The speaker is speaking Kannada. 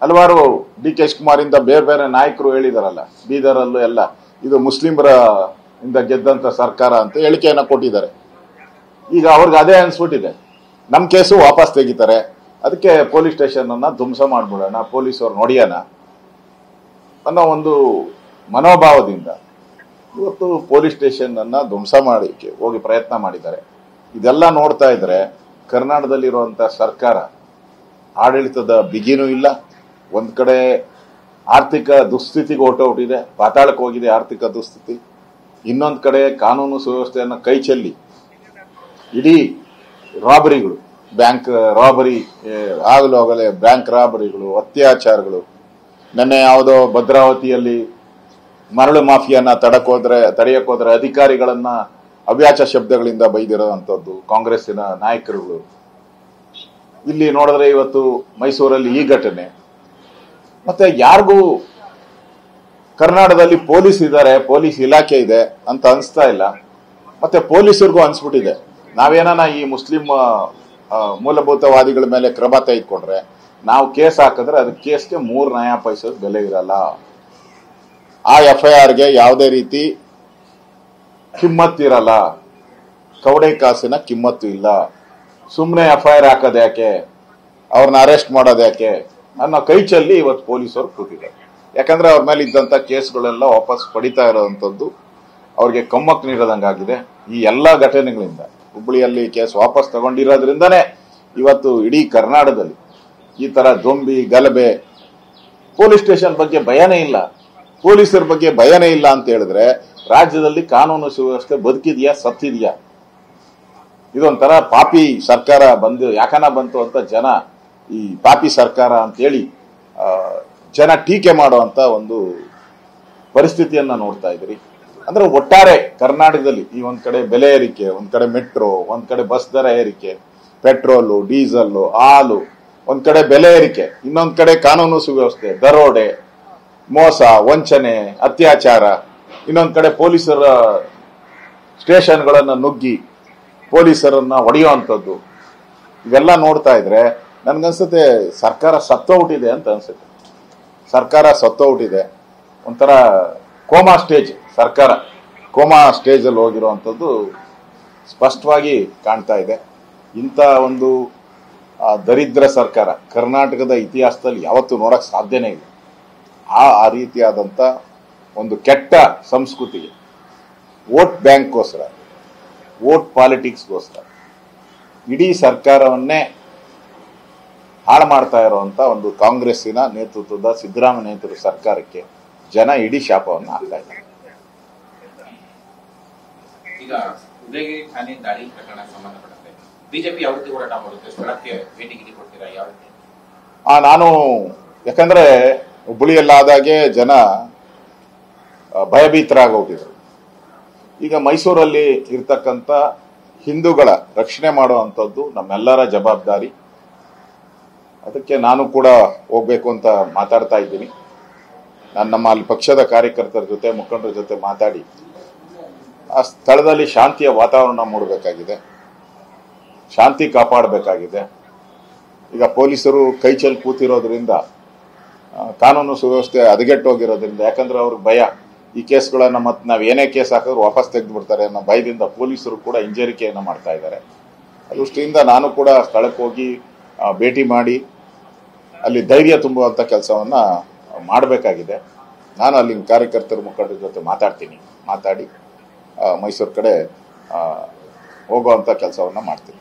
ಹಲವಾರು ಡಿ ಕೆ ಶಿವಕುಮಾರ್ ಇಂದ ಬೇರೆ ಬೇರೆ ನಾಯಕರು ಹೇಳಿದಾರಲ್ಲ, ಬೀದರಲ್ಲೂ ಎಲ್ಲ ಇದು ಮುಸ್ಲಿಮರ ಇಂದ ಗೆದ್ದಂತ ಸರ್ಕಾರ ಅಂತ ಹೇಳಿಕೆಯನ್ನ ಕೊಟ್ಟಿದ್ದಾರೆ. ಈಗ ಅವ್ರಿಗೆ ಅದೇ ಅನ್ಸ್ಬಿಟ್ಟಿದೆ, ನಮ್ ಕೇಸು ವಾಪಸ್ ತೆಗಿತಾರೆ, ಅದಕ್ಕೆ ಪೊಲೀಸ್ ಸ್ಟೇಷನ್ ಅನ್ನ ಧ್ವಂಸ ಮಾಡ್ಬಿಡೋಣ, ಪೊಲೀಸರು ನೋಡಿಯೋಣ ಅನ್ನೋ ಒಂದು ಮನೋಭಾವದಿಂದ ಇವತ್ತು ಪೊಲೀಸ್ ಸ್ಟೇಷನ್ ಅನ್ನ ಧ್ವಂಸ ಮಾಡಲಿಕ್ಕೆ ಹೋಗಿ ಪ್ರಯತ್ನ ಮಾಡಿದ್ದಾರೆ. ಇದೆಲ್ಲ ನೋಡ್ತಾ ಇದ್ರೆ ಕರ್ನಾಟಕದಲ್ಲಿರುವಂತ ಸರ್ಕಾರ ಆಡಳಿತದ ಬಿಗಿನೂ ಇಲ್ಲ. ಒಂದ್ ಕಡೆ ಆರ್ಥಿಕ ದುಸ್ಥಿತಿಗೆ ಹೊರಟೋಗ್ಬಿಟ್ಟಿದೆ, ಪಾತಾಳಕ್ಕೆ ಹೋಗಿದೆ ಆರ್ಥಿಕ ದುಸ್ಥಿತಿ. ಇನ್ನೊಂದ್ ಕಡೆ ಕಾನೂನು ಸುವ್ಯವಸ್ಥೆಯನ್ನು ಕೈ ಚೆಲ್ಲಿ ಇಡೀ ರಾಬರಿಗಳು, ಬ್ಯಾಂಕ್ ರಾಬರಿ ಆಗಲೇ ಬ್ಯಾಂಕ್ ರಾಬರಿಗಳು, ಅತ್ಯಾಚಾರಗಳು. ನೆನ್ನೆ ಯಾವುದೋ ಭದ್ರಾವತಿಯಲ್ಲಿ ಮರಳು ಮಾಫಿಯಾನ ತಡೆಯಕ್ಕೋದ್ರೆ ಅಧಿಕಾರಿಗಳನ್ನ ಅವ್ಯಾಚ ಶಬ್ದಗಳಿಂದ ಬೈದಿರೋಂಥದ್ದು ಕಾಂಗ್ರೆಸ್ಸಿನ ನಾಯಕರುಗಳು. ಇಲ್ಲಿ ನೋಡಿದ್ರೆ ಇವತ್ತು ಮೈಸೂರಲ್ಲಿ ಈ ಘಟನೆ. ಮತ್ತೆ ಯಾರಿಗೂ ಕರ್ನಾಟಕದಲ್ಲಿ ಪೊಲೀಸ್ ಇದ್ದಾರೆ, ಪೊಲೀಸ್ ಇಲಾಖೆ ಇದೆ ಅಂತ ಅನ್ಸ್ತಾ ಇಲ್ಲ. ಮತ್ತೆ ಪೊಲೀಸರಿಗೂ ಅನ್ಸ್ಬಿಟ್ಟಿದೆ, ನಾವೇನ ಈ ಮುಸ್ಲಿಂ ಮೂಲಭೂತವಾದಿಗಳ ಮೇಲೆ ಕ್ರಮ ತೆಗೆದುಕೊಂಡ್ರೆ ನಾವು ಕೇಸ್ ಹಾಕಿದ್ರೆ ಅದಕ್ಕೆ ಕೇಸ್ಗೆ 3 ನಯಾ ಪೈಸದ ಬೆಲೆ ಇರಲ್ಲ. ಆ FIRಗೆ ಯಾವುದೇ ರೀತಿ ಕಿಮ್ಮತ್ತಿರಲ್ಲ, ಕವಡೆ ಕಾಸಿನ ಕಿಮ್ಮತ್ತು ಇಲ್ಲ. ಸುಮ್ಮನೆ FIR ಹಾಕೋದು ಯಾಕೆ, ಅವ್ರನ್ನ ಅರೆಸ್ಟ್ ಮಾಡೋದು ಯಾಕೆ ಅನ್ನೋ ಕೈ ಚೆಲ್ಲಿ ಇವತ್ತು ಪೊಲೀಸರು ಕೂತಿದ್ದಾರೆ. ಯಾಕಂದ್ರೆ ಅವ್ರ ಮೇಲೆ ಇದ್ದಂತ ಕೇಸ್ಗಳೆಲ್ಲ ವಾಪಸ್ ಪಡಿತಾ ಇರೋವಂಥದ್ದು ಅವ್ರಿಗೆ ಕಮ್ಮಕ್ ನೀಡದಂಗಾಗಿದೆ ಈ ಎಲ್ಲಾ ಘಟನೆಗಳಿಂದ. ಹುಬ್ಬಳ್ಳಿಯಲ್ಲಿ ಕೇಸ್ ವಾಪಸ್ ತಗೊಂಡಿರೋದ್ರಿಂದನೇ ಇವತ್ತು ಇಡೀ ಕರ್ನಾಟಕದಲ್ಲಿ ಈ ತರ ದೊಂಬಿ ಗಲಭೆ. ಪೊಲೀಸ್ ಸ್ಟೇಷನ್ ಬಗ್ಗೆ ಭಯನೇ ಇಲ್ಲ, ಪೊಲೀಸರ ಬಗ್ಗೆ ಭಯನೇ ಇಲ್ಲ ಅಂತ ಹೇಳಿದ್ರೆ ರಾಜ್ಯದಲ್ಲಿ ಕಾನೂನು ಸುವ್ಯವಸ್ಥೆ ಬದುಕಿದ್ಯಾ ಸತ್ತಿದ್ಯಾ? ಇದೊಂಥರ ಪಾಪಿ ಸರ್ಕಾರ ಯಾಕನ ಬಂತು ಅಂತ ಜನ ಈ ಪಾಪಿ ಸರ್ಕಾರ ಅಂತೇಳಿ ಜನ ಟೀಕೆ ಮಾಡುವಂತ ಒಂದು ಪರಿಸ್ಥಿತಿಯನ್ನ ನೋಡ್ತಾ ಇದ್ರಿ. ಅಂದ್ರೆ ಒಟ್ಟಾರೆ ಕರ್ನಾಟಕದಲ್ಲಿ ಈ ಒಂದ್ ಕಡೆ ಬೆಲೆ ಏರಿಕೆ, ಒಂದ್ ಕಡೆ ಮೆಟ್ರೋ, ಒಂದ್ ಕಡೆ ಬಸ್ ದರ ಏರಿಕೆ, ಪೆಟ್ರೋಲು, ಡೀಸೆಲ್, ಹಾಲು, ಒಂದ್ ಕಡೆ ಬೆಲೆ ಏರಿಕೆ, ಇನ್ನೊಂದ್ ಕಡೆ ಕಾನೂನು ಸುವ್ಯವಸ್ಥೆ, ದರೋಡೆ, ಮೋಸ, ವಂಚನೆ, ಅತ್ಯಾಚಾರ, ಇನ್ನೊಂದ್ ಕಡೆ ಪೊಲೀಸರ ಸ್ಟೇಷನ್ಗಳನ್ನ ನುಗ್ಗಿ ಪೊಲೀಸರನ್ನ ಹೊಡೆಯುವಂಥದ್ದು. ಇವೆಲ್ಲ ನೋಡ್ತಾ ಇದ್ರೆ ನನ್ಗನ್ಸುತ್ತೆ ಸರ್ಕಾರ ಸತ್ತೋಗ್ಬಿಟ್ಟಿದೆ ಅಂತ ಅನ್ಸುತ್ತೆ. ಸರ್ಕಾರ ಸತ್ತೋಗ್ಬಿಟ್ಟಿದೆ, ಒಂಥರ ಕೋಮಾ ಸ್ಟೇಜ್, ಸರ್ಕಾರ ಕೋಮಾ ಸ್ಟೇಜ್ ಅಲ್ಲಿ ಹೋಗಿರುವಂಥದ್ದು ಸ್ಪಷ್ಟವಾಗಿ ಕಾಣ್ತಾ ಇದೆ. ಇಂಥ ಒಂದು ದರಿದ್ರ ಸರ್ಕಾರ ಕರ್ನಾಟಕದ ಇತಿಹಾಸದಲ್ಲಿ ಯಾವತ್ತೂ ನೋಡಕ್ ಸಾಧ್ಯನೇ ಇಲ್ಲ. ಆ ರೀತಿಯಾದಂಥ ಒಂದು ಕೆಟ್ಟ ಸಂಸ್ಕೃತಿಗೆ, ವೋಟ್ ಬ್ಯಾಂಕ್ಗೋಸ್ಕರ, ವೋಟ್ ಪಾಲಿಟಿಕ್ಸ್ಗೋಸ್ಕರ ಇಡೀ ಸರ್ಕಾರವನ್ನೇ ಹಾಳು ಮಾಡ್ತಾ ಇರುವಂತ ಒಂದು ಕಾಂಗ್ರೆಸ್ಸಿನ ನೇತೃತ್ವದ ಸಿದ್ದರಾಮಯ್ಯ ನೇತೃತ್ವದ ಸರ್ಕಾರಕ್ಕೆ ಜನ ಇಡೀ ಶಾಪವನ್ನು ಹಾಕ್ತಾ ಇದ್ದಾರೆ. ಈಗ ಉದಯಗಿರಿ ಠಾಣೆ ದಾಳಿ ಪ್ರಕರಣ ಸಂಬಂಧಪಟ್ಟಂತೆ ಬಿಜೆಪಿ ಯಾವ ರೀತಿ ಹೋರಾಟ ಮಾಡುತ್ತೆ, ಸ್ಥಳಕ್ಕೆ ಭೇಟಿ ಕೊಡ್ತೀರಾ, ಯಾವ ರೀತಿ? ನಾನು ಯಾಕಂದ್ರೆ ಹುಬ್ಬಳ್ಳಿಯಲ್ಲಾದಾಗೆ ಜನ ಭಯಭೀತರಾಗೋಗಿದ್ರು. ಈಗ ಮೈಸೂರಲ್ಲಿ ಇರ್ತಕ್ಕಂಥ ಹಿಂದೂಗಳ ರಕ್ಷಣೆ ಮಾಡುವಂಥದ್ದು ನಮ್ಮೆಲ್ಲರ ಜವಾಬ್ದಾರಿ. ಅದಕ್ಕೆ ನಾನು ಕೂಡ ಹೋಗ್ಬೇಕು ಅಂತ ಮಾತಾಡ್ತಾ ಇದ್ದೀನಿ. ನಾನು ನಮ್ಮ ಅಲ್ಲಿ ಪಕ್ಷದ ಕಾರ್ಯಕರ್ತರ ಜೊತೆ, ಮುಖಂಡರ ಜೊತೆ ಮಾತಾಡಿ ಆ ಸ್ಥಳದಲ್ಲಿ ಶಾಂತಿಯ ವಾತಾವರಣ ಮೂಡಬೇಕಾಗಿದೆ, ಶಾಂತಿ ಕಾಪಾಡಬೇಕಾಗಿದೆ. ಈಗ ಪೊಲೀಸರು ಕೈ ಚೆಲ್ಲಿ ಕೂತಿರೋದ್ರಿಂದ, ಕಾನೂನು ಸುವ್ಯವಸ್ಥೆ ಹದಗೆಟ್ಟೋಗಿರೋದ್ರಿಂದ, ಯಾಕಂದ್ರೆ ಅವ್ರಿಗೆ ಭಯ, ಈ ಕೇಸ್ಗಳನ್ನ ಮತ್ತೆ ನಾವು ಏನೇ ಕೇಸ್ ಹಾಕಿದ್ರು ವಾಪಸ್ ತೆಗೆದು ಬಿಡ್ತಾರೆ ಅನ್ನೋ ಭಯದಿಂದ ಪೊಲೀಸರು ಕೂಡ ಹಿಂಜರಿಕೆಯನ್ನು ಮಾಡ್ತಾ ಇದ್ದಾರೆ. ದೃಷ್ಟಿಯಿಂದ ನಾನು ಕೂಡ ಸ್ಥಳಕ್ಕೆ ಹೋಗಿ ಭೇಟಿ ಮಾಡಿ ಅಲ್ಲಿ ಧೈರ್ಯ ತುಂಬುವಂತ ಕೆಲಸವನ್ನ ಮಾಡಬೇಕಾಗಿದೆ. ನಾನು ಅಲ್ಲಿ ಕಾರ್ಯಕರ್ತರ ಮುಖಂಡರ ಜೊತೆ ಮಾತಾಡಿ ಮೈಸೂರು ಕಡೆ ಹೋಗುವಂತ ಕೆಲಸವನ್ನ ಮಾಡ್ತೀನಿ.